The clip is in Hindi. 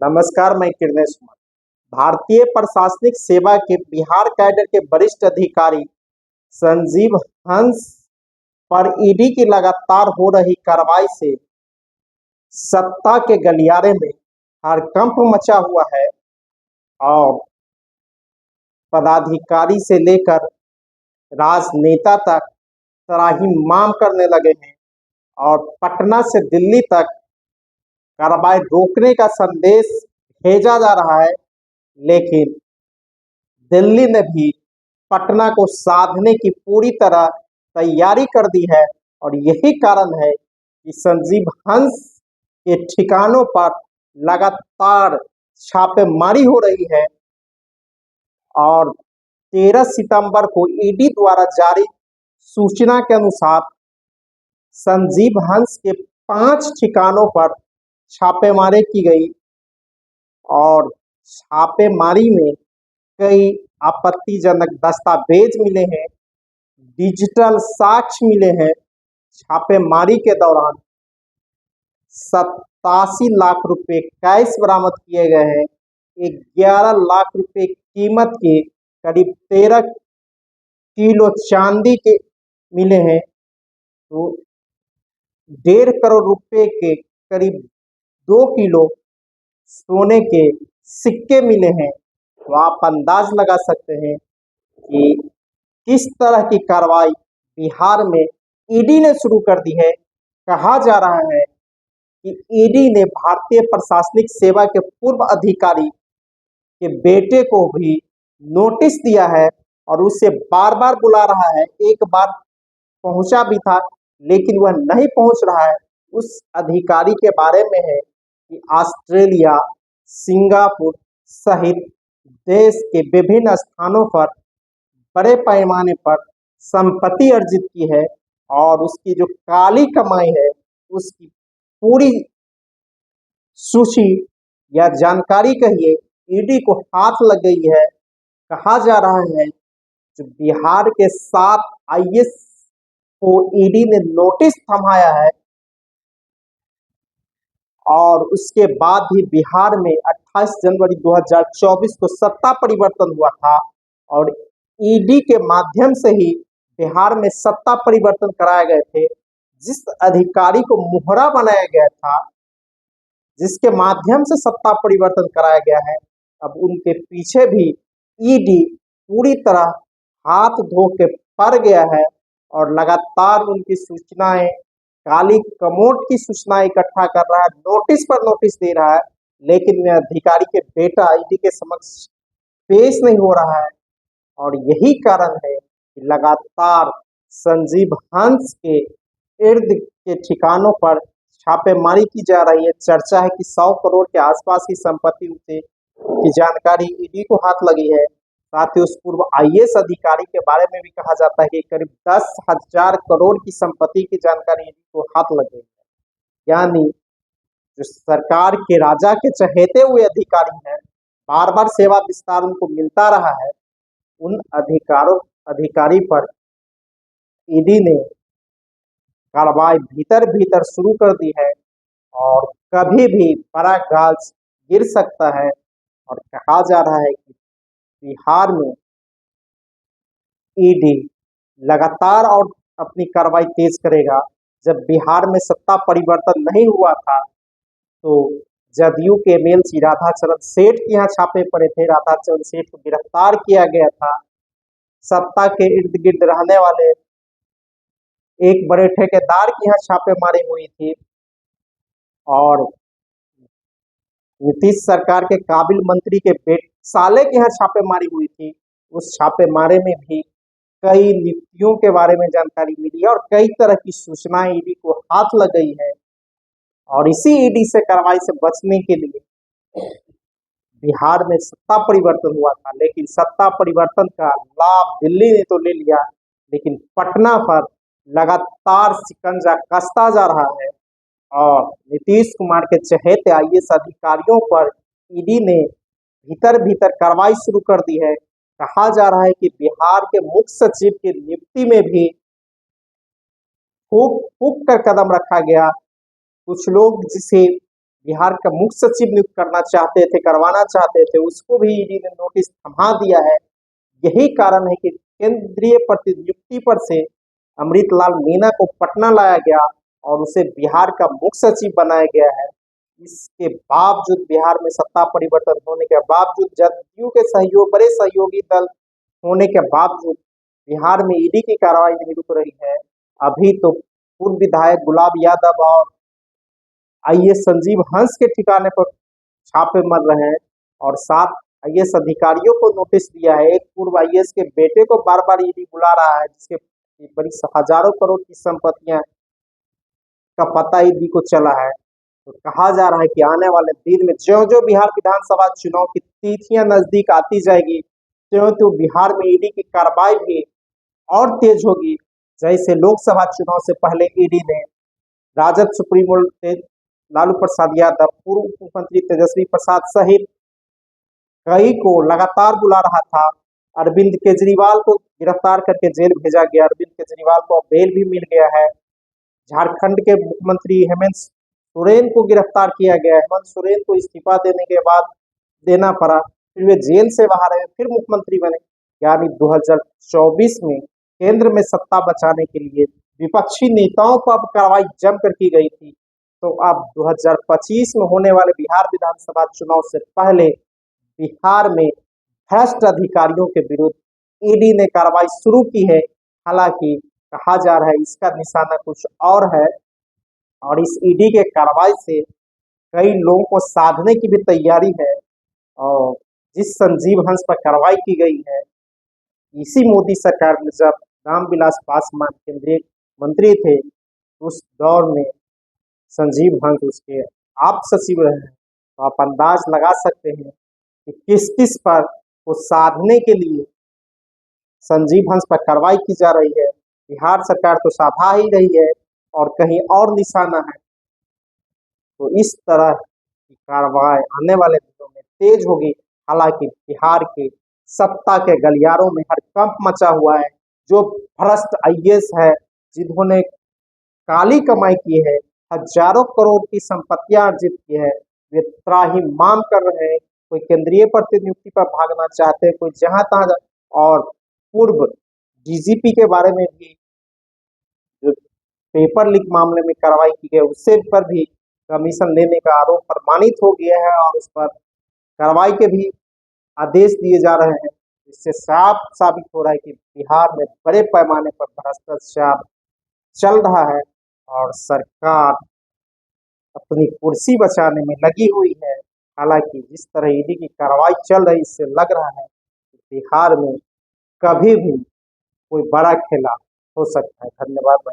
नमस्कार, मैं किरणेश कुमार। भारतीय प्रशासनिक सेवा के बिहार कैडर के वरिष्ठ अधिकारी संजीव हंस पर ईडी की लगातार हो रही कार्रवाई से सत्ता के गलियारे में हड़कंप मचा हुआ है और पदाधिकारी से लेकर राजनेता तक त्राहिमाम करने लगे हैं और पटना से दिल्ली तक कार्रवाई रोकने का संदेश भेजा जा रहा है। लेकिन दिल्ली ने भी पटना को साधने की पूरी तरह तैयारी कर दी है और यही कारण है कि संजीव हंस के ठिकानों पर लगातार छापेमारी हो रही है और 13 सितंबर को ईडी द्वारा जारी सूचना के अनुसार संजीव हंस के 5 ठिकानों पर छापेमारी की गई और छापेमारी में कई आपत्तिजनक दस्तावेज मिले हैं, डिजिटल साक्ष्य मिले हैं। छापेमारी के दौरान 87 लाख रुपए कैश बरामद किए गए हैं। 11 लाख रुपए कीमत के करीब 13 किलो चांदी के मिले हैं, तो 1.5 करोड़ रुपए के करीब 2 किलो सोने के सिक्के मिले हैं। तो आप अंदाज लगा सकते हैं कि किस तरह की कार्रवाई बिहार में ईडी ने शुरू कर दी है। कहा जा रहा है कि ईडी ने भारतीय प्रशासनिक सेवा के पूर्व अधिकारी के बेटे को भी नोटिस दिया है और उसे बार बार बुला रहा है। एक बार पहुंचा भी था लेकिन वह नहीं पहुंच रहा है। उस अधिकारी के बारे में है कि ऑस्ट्रेलिया, सिंगापुर सहित देश के विभिन्न स्थानों पर बड़े पैमाने पर संपत्ति अर्जित की है और उसकी जो काली कमाई है उसकी पूरी सूची या जानकारी कहिए ईडी को हाथ लग गई है। कहा जा रहा है जो बिहार के 7 आईएएस को ईडी ने नोटिस थमाया है और उसके बाद ही बिहार में 28 जनवरी 2024 को सत्ता परिवर्तन हुआ था और ईडी के माध्यम से ही बिहार में सत्ता परिवर्तन कराए गए थे। जिस अधिकारी को मोहरा बनाया गया था, जिसके माध्यम से सत्ता परिवर्तन कराया गया है, अब उनके पीछे भी ईडी पूरी तरह हाथ धो के पड़ गया है और लगातार उनकी सूचनाएं, काली कमोड की सूचनाएं इकट्ठा कर रहा है, नोटिस पर नोटिस दे रहा है, लेकिन वह अधिकारी के बेटा ईडी के समक्ष पेश नहीं हो रहा है। और यही कारण है कि लगातार संजीव हंस के इर्द के ठिकानों पर छापेमारी की जा रही है। चर्चा है कि 100 करोड़ के आसपास की संपत्ति से की जानकारी ईडी को हाथ लगी है। साथ ही उस पूर्व आईएएस अधिकारी के बारे में भी कहा जाता है कि करीब 10,000 करोड़ की संपत्ति की जानकारी ईडी को हाथ लग गई है। यानी जो सरकार के राजा के चहेते हुए अधिकारी हैं, बार बार सेवा विस्तार उनको मिलता रहा है, उन अधिकारी पर ईडी ने कार्रवाई भीतर भीतर शुरू कर दी है और कभी भी बड़ा गाज गिर सकता है। और कहा जा रहा है कि बिहार में ईडी लगातार और अपनी कार्रवाई तेज करेगा। जब बिहार में सत्ता परिवर्तन नहीं हुआ था तो जदयू के एमएलसी राधाचरण सेठ के यहाँ छापे पड़े थे। राधाचरण सेठ को गिरफ्तार किया गया था। सत्ता के इर्द गिर्द रहने वाले एक बड़े ठेकेदार की यहाँ छापेमारी हुई थी और नीतीश सरकार के काबिल मंत्री के साले के यहाँ छापेमारी हुई थी। उस छापेमारी में भी कई नियुक्तियों के बारे में जानकारी मिली है और कई तरह की सूचनाएं ईडी को हाथ लग गई है। और इसी ईडी से कार्रवाई से बचने के लिए बिहार में सत्ता परिवर्तन हुआ था, लेकिन सत्ता परिवर्तन का लाभ दिल्ली ने तो ले लिया, लेकिन पटना पर लगातार शिकंजा कसता जा रहा है और नीतीश कुमार के चहेते आईएएस अधिकारियों पर ईडी ने भीतर भीतर कार्रवाई शुरू कर दी है। कहा जा रहा है कि बिहार के मुख्य सचिव की नियुक्ति में भी फूक फूक कर कदम रखा गया। कुछ लोग जिसे बिहार का मुख्य सचिव नियुक्त करना चाहते थे, करवाना चाहते थे, उसको भी ईडी ने नोटिस थमा दिया है। यही कारण है कि केंद्रीय प्रतिनियुक्ति पर से अमृतलाल मीणा को पटना लाया गया और उसे बिहार का मुख्य सचिव बनाया गया है। इसके बावजूद बिहार में सत्ता परिवर्तन होने के बावजूद, जदयू के सहयोग बड़े सहयोगी दल होने के बावजूद बिहार में ईडी की कार्रवाई नहीं रुक रही है। अभी तो पूर्व विधायक गुलाब यादव और आईएएस संजीव हंस के ठिकाने पर छापे मर रहे हैं और 7 आईएएस अधिकारियों को नोटिस दिया है। एक पूर्व आईएएस के बेटे को बार बार ईडी बुला रहा है, जिसके बड़ी हजारों करोड़ की संपत्तियां का पता ईडी को चला है। तो कहा जा रहा है कि आने वाले दिन में ज्यों ज्यों बिहार विधानसभा चुनाव की तिथियां नजदीक आती जाएगी, त्यों त्यों बिहार में ईडी की कार्रवाई भी और तेज होगी। जैसे लोकसभा चुनाव से पहले ईडी ने राजद सुप्रीमो लालू प्रसाद यादव, पूर्व मुख्यमंत्री तेजस्वी प्रसाद सहित कई को लगातार बुला रहा था। अरविंद केजरीवाल को गिरफ्तार करके जेल भेजा गया। अरविंद केजरीवाल को बेल भी मिल गया है। झारखंड के मुख्यमंत्री हेमंत सोरेन को गिरफ्तार किया गया। हेमंत सोरेन को इस्तीफा देने के बाद देना पड़ा, फिर वे जेल से बाहर आए, फिर मुख्यमंत्री बने। यानी 2024 में केंद्र में सत्ता बचाने के लिए विपक्षी नेताओं पर अब कार्रवाई जमकर की गई थी। तो अब 2025 में होने वाले बिहार विधानसभा चुनाव से पहले बिहार में भ्रष्ट अधिकारियों के विरुद्ध ईडी ने कार्रवाई शुरू की है। हालांकि कहा जा रहा है इसका निशाना कुछ और है और इस ईडी के कार्रवाई से कई लोगों को साधने की भी तैयारी है। और जिस संजीव हंस पर कार्रवाई की गई है, इसी मोदी सरकार में जब रामविलास पासवान केंद्रीय मंत्री थे, उस दौर में संजीव हंस उसके आप सचिव रहे हैं। तो आप अंदाज लगा सकते हैं कि किस किस पर को साधने के लिए संजीव हंस पर कार्रवाई की जा रही है। बिहार सरकार तो साधा ही रही है और कहीं और निशाना है। तो इस तरह की कार्रवाई आने वाले दिनों में तेज होगी। हालांकि बिहार के सत्ता के गलियारों में हड़कंप मचा हुआ है। जो भ्रष्ट आईएएस है, जिन्होंने काली कमाई की है, हजारों करोड़ की संपत्तियां अर्जित की है, वे त्राहिमाम कर रहे हैं। कोई केंद्रीय प्रतिनियुक्ति पर भागना चाहते हैं, कोई जहां तहां। और पूर्व डीजीपी के बारे में भी जो पेपर लीक मामले में कार्रवाई की गई, उससे पर भी कमीशन लेने का आरोप प्रमाणित हो गया है और उस पर कार्रवाई के भी आदेश दिए जा रहे हैं। इससे साफ साबित हो रहा है कि बिहार में बड़े पैमाने पर भ्रष्टाचार चल रहा है और सरकार अपनी कुर्सी बचाने में लगी हुई है। हालांकि जिस तरह ईडी की कार्रवाई चल रही, इससे लग रहा है कि बिहार में कभी भी कोई बड़ा खेला हो सकता है। धन्यवाद।